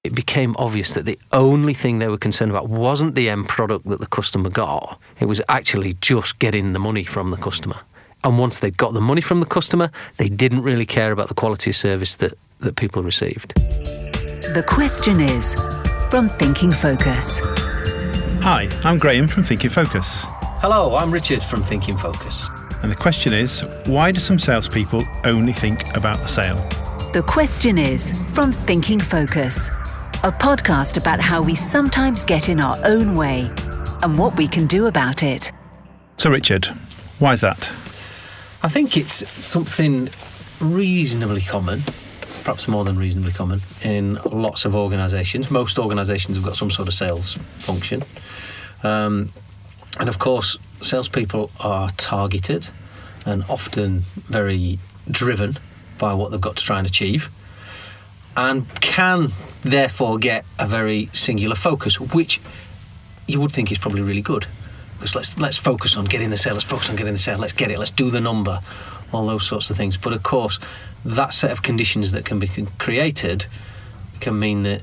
it became obvious that the only thing they were concerned about wasn't the end product that the customer got. It was actually just getting the money from the customer. And once they'd got the money from the customer, they didn't really care about the quality of service that people received. The question is, from Thinking Focus. Hi, I'm Graham from Thinking Focus. Hello, I'm Richard from Thinking Focus. And the question is, why do some salespeople only think about the sale? The question is, from Thinking Focus, a podcast about how we sometimes get in our own way and what we can do about it. So Richard, why is that? I think it's something reasonably common, perhaps more than reasonably common, in lots of organisations. Most organisations have got some sort of sales function. And of course, salespeople are targeted and often very driven by what they've got to try and achieve, and can therefore get a very singular focus, which you would think is probably really good. Because let's focus on getting the sale, let's focus on getting the sale, let's get it, let's do the number, all those sorts of things. But of course, that set of conditions that can be created can mean that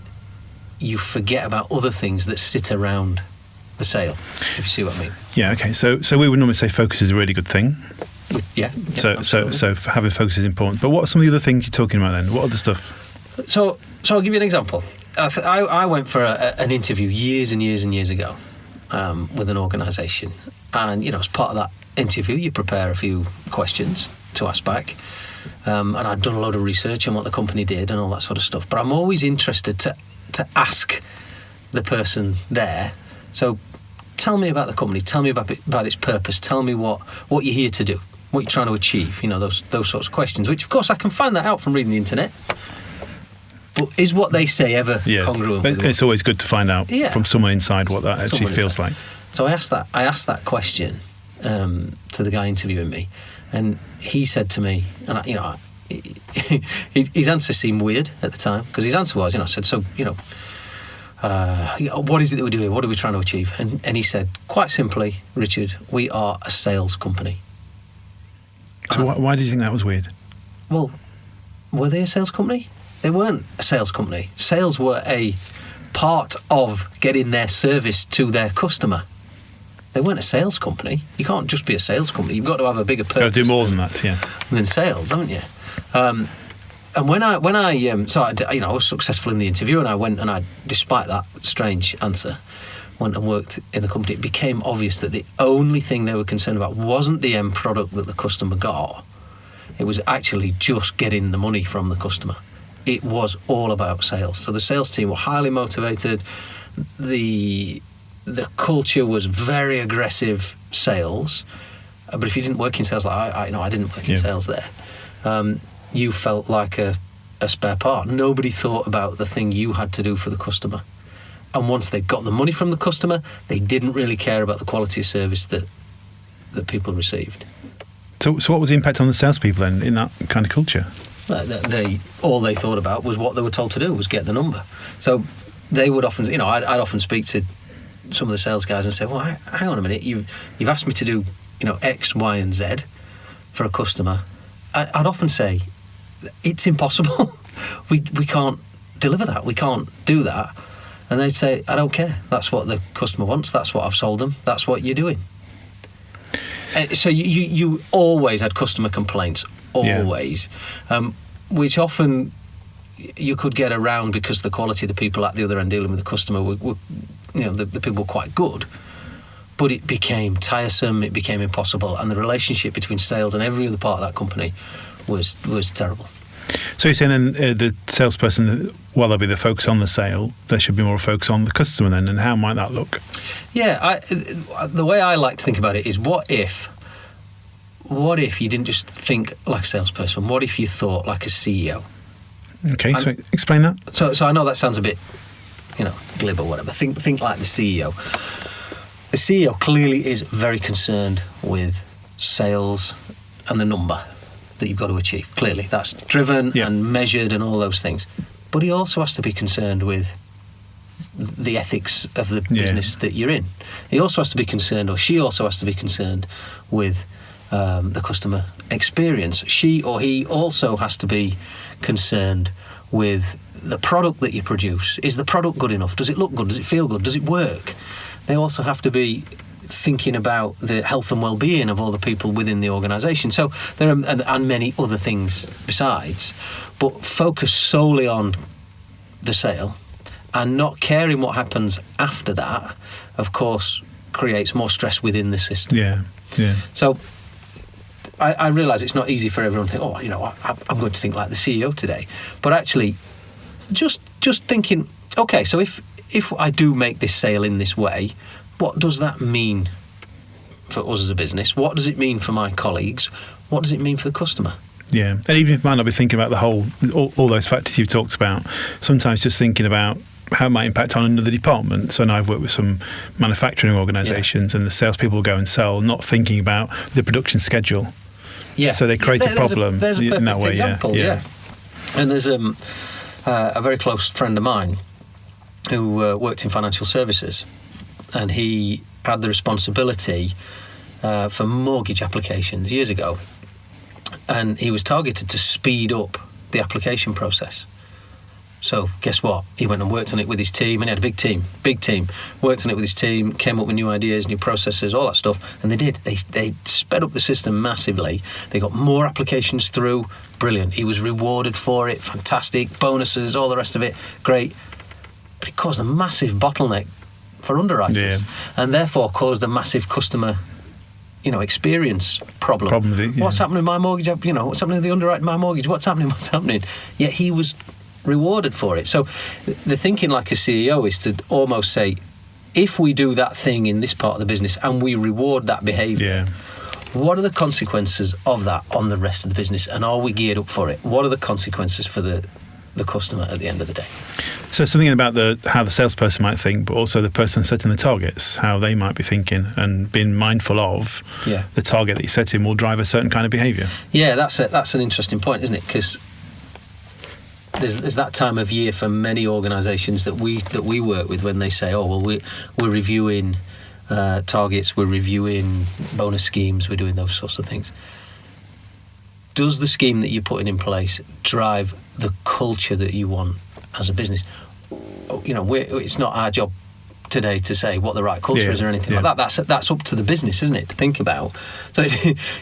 you forget about other things that sit around the sale, if you see what I mean. Yeah, okay. So we would normally say focus is a really good thing. Yeah. So having focus is important. But what are some of the other things you're talking about then? What other stuff? So I'll give you an example. I went for an interview years and years and years ago with an organisation, and as part of that interview, you prepare a few questions to ask back. And I'd done a load of research on what the company did and all that sort of stuff. But I'm always interested to ask the person there. So tell me about the company. Tell me about its purpose. Tell me what you're here to do, what you're trying to achieve. Those sorts of questions. Which, of course, I can find that out from reading the internet. But is what they say ever congruent? But it's always good to find out from someone inside what that actually feels like. So I asked that question to the guy interviewing me, and he said to me, and his answer seemed weird at the time, because his answer was, I said, so what is it that we're doing? What are we trying to achieve? And he said, quite simply, Richard, we are a sales company. So why did you think that was weird? Well, were they a sales company? They weren't a sales company. Sales were a part of getting their service to their customer. They weren't a sales company. You can't just be a sales company. You've got to have a bigger purpose. Got to do more than that, than sales, haven't you? And when I was successful in the interview, and I went and despite that strange answer, went and worked in the company. It became obvious that the only thing they were concerned about wasn't the end product that the customer got. It was actually just getting the money from the customer. It was all about sales. So the sales team were highly motivated. The culture was very aggressive sales. But if you didn't work in sales, like I didn't work in sales there. You felt like a spare part. Nobody thought about the thing you had to do for the customer. And once they got the money from the customer, they didn't really care about the quality of service that people received. So what was the impact on the salespeople then in that kind of culture? All they thought about was what they were told to do, was get the number. So they would often, I'd often speak to some of the sales guys and say, well, hang on a minute, you've asked me to do, X, Y, and Z for a customer. I'd often say, it's impossible. we can't deliver that. We can't do that. And they'd say, I don't care. That's what the customer wants. That's what I've sold them. That's what you're doing. So you always had customer complaints, always, which often you could get around because the quality of the people at the other end dealing with the customer were the people were quite good. But it became tiresome, it became impossible, and the relationship between sales and every other part of that company was terrible. So you're saying then the salesperson, while there'll be the focus on the sale, there should be more focus on the customer then, and how might that look? Yeah, the way I like to think about it is what if you didn't just think like a salesperson? What if you thought like a CEO? Okay, so explain that. So I know that sounds a bit, glib or whatever. Think like the CEO. The CEO clearly is very concerned with sales and the number that you've got to achieve. Clearly, that's driven and measured and all those things. But he also has to be concerned with the ethics of the business that you're in. He also has to be concerned, or she also has to be concerned with the customer experience. She or he also has to be concerned with the product that you produce, is the product good enough? Does it look good? Does it feel good? Does it work? They also have to be thinking about the health and well-being of all the people within the organisation. So there are, and many other things besides, but focus solely on the sale and not caring what happens after that, of course, creates more stress within the system. Yeah. So I realise it's not easy for everyone to think, I'm going to think like the CEO today. But actually, just thinking, okay, so if I do make this sale in this way, what does that mean for us as a business? What does it mean for my colleagues? What does it mean for the customer? Yeah, and even if you might not be thinking about all those factors you've talked about, sometimes just thinking about how it might impact on another department. So now I've worked with some manufacturing organisations, and the salespeople will go and sell, not thinking about the production schedule. Yeah. So they create a problem there's a perfect in that way. Example, yeah. And there's a very close friend of mine who worked in financial services, and he had the responsibility for mortgage applications years ago, and he was targeted to speed up the application process. So guess what? He went and worked on it with his team, and he had a big team. Worked on it with his team, came up with new ideas, new processes, all that stuff, and they did. They sped up the system massively. They got more applications through. Brilliant. He was rewarded for it. Fantastic. Bonuses, all the rest of it. Great. But it caused a massive bottleneck for underwriters, and therefore caused a massive customer, experience problem. What's happening with my mortgage? What's happening with the underwriting of my mortgage? What's happening? Yet he was rewarded for it. So the thinking like a CEO is to almost say, if we do that thing in this part of the business and we reward that behaviour, what are the consequences of that on the rest of the business, and are we geared up for it? What are the consequences for the customer at the end of the day? So something about how the salesperson might think, but also the person setting the targets, how they might be thinking, and being mindful of the target that you set in will drive a certain kind of behaviour. Yeah, that's an interesting point, isn't it? Because there's that time of year for many organisations that we work with when they say, we're reviewing targets, we're reviewing bonus schemes, we're doing those sorts of things. Does the scheme that you're putting in place drive the culture that you want as a business? It's not our job today to say what the right culture is or anything like that. That's up to the business, isn't it, to think about? So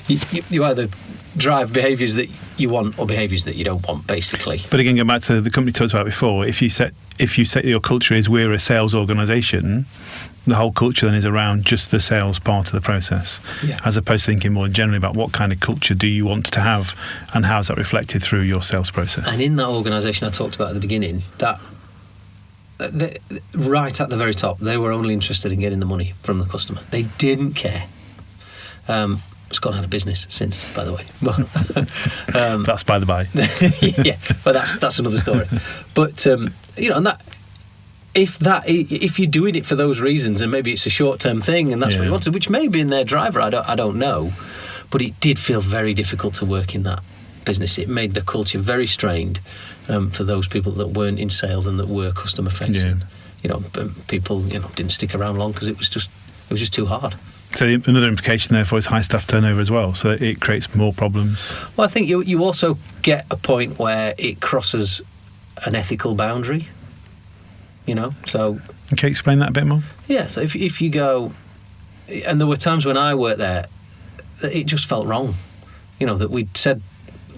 you either drive behaviours that you want or behaviours that you don't want, basically. But again, going back to the company we talked about before, if you set your culture is we're a sales organisation, the whole culture then is around just the sales part of the process, as opposed to thinking more generally about what kind of culture do you want to have and how is that reflected through your sales process. And in that organisation I talked about at the beginning, that right at the very top, they were only interested in getting the money from the customer. They didn't care. It's gone out of business since, by the way. But, that's by the by. Yeah, but that's another story. But and that if you're doing it for those reasons, and maybe it's a short-term thing, and that's what you wanted, which may be in their driver, I don't know, but it did feel very difficult to work in that business. It made the culture very strained for those people that weren't in sales and that were customer facing. People didn't stick around long because it was just too hard. So another implication therefore is high staff turnover as well, so it creates more problems. Well, I think you also get a point where it crosses an ethical boundary, so... Okay, explain that a bit more. Yeah, so if you go... And there were times when I worked there that it just felt wrong, that we'd said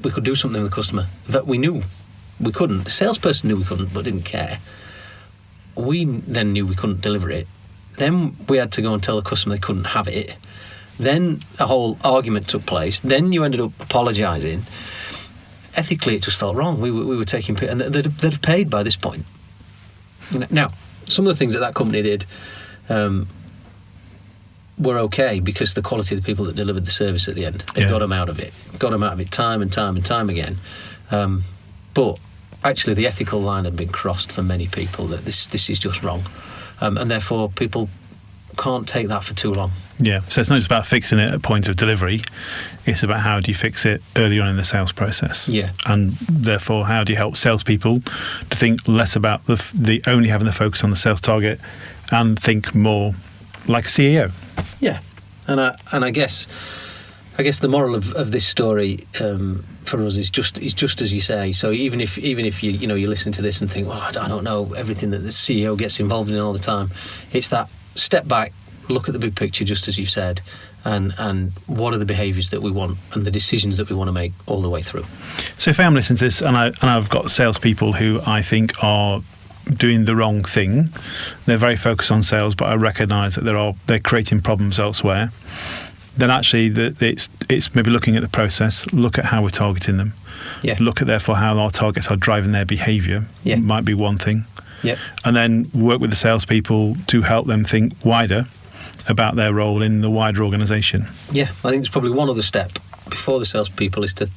we could do something with the customer that we knew we couldn't. The salesperson knew we couldn't but didn't care. We then knew we couldn't deliver it. Then we had to go and tell the customer they couldn't have it. Then a whole argument took place. Then you ended up apologising. Ethically, it just felt wrong. We were taking... And they'd have paid by this point. Now, some of the things that company did were okay because the quality of the people that delivered the service at the end, they got them out of it. Got them out of it time and time and time again. But actually, the ethical line had been crossed for many people that this is just wrong. And therefore people can't take that for too long. Yeah, so it's not just about fixing it at point of delivery, it's about how do you fix it early on in the sales process. Yeah. And therefore, how do you help salespeople to think less about the only having the focus on the sales target and think more like a CEO? Yeah, and I guess the moral of this story for us is just as you say. So even if you listen to this and think, well, I don't know everything that the CEO gets involved in all the time, it's that step back, look at the big picture, just as you said, and what are the behaviours that we want and the decisions that we want to make all the way through. So if I'm listening to this and I've got salespeople who I think are doing the wrong thing, they're very focused on sales, but I recognise that they're creating problems elsewhere, then actually it's maybe looking at the process, look at how we're targeting them, look at therefore how our targets are driving their behaviour, might be one thing, and then work with the salespeople to help them think wider about their role in the wider organisation. Yeah, I think there's probably one other step before the salespeople is to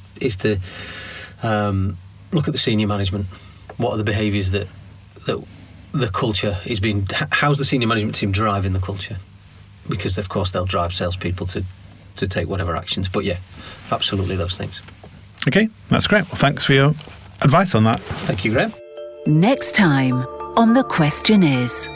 look at the senior management. What are the behaviours that the culture is being? How's the senior management team driving the culture? Because of course they'll drive salespeople to take whatever actions. But yeah, absolutely those things. Okay, that's great. Well, thanks for your advice on that. Thank you, Graham. Next time on The Question Is.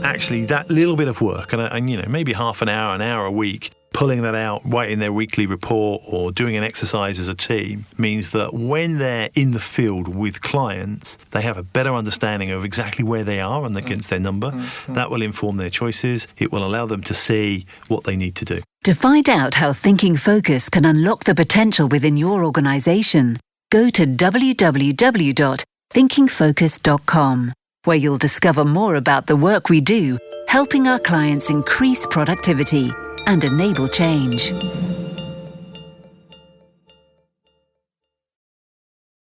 Actually, that little bit of work, and maybe half an hour a week, pulling that out, writing their weekly report or doing an exercise as a team means that when they're in the field with clients, they have a better understanding of exactly where they are and against their number. That will inform their choices. It will allow them to see what they need to do. To find out how Thinking Focus can unlock the potential within your organisation, go to www.thinkingfocus.com, where you'll discover more about the work we do, helping our clients increase productivity and enable change.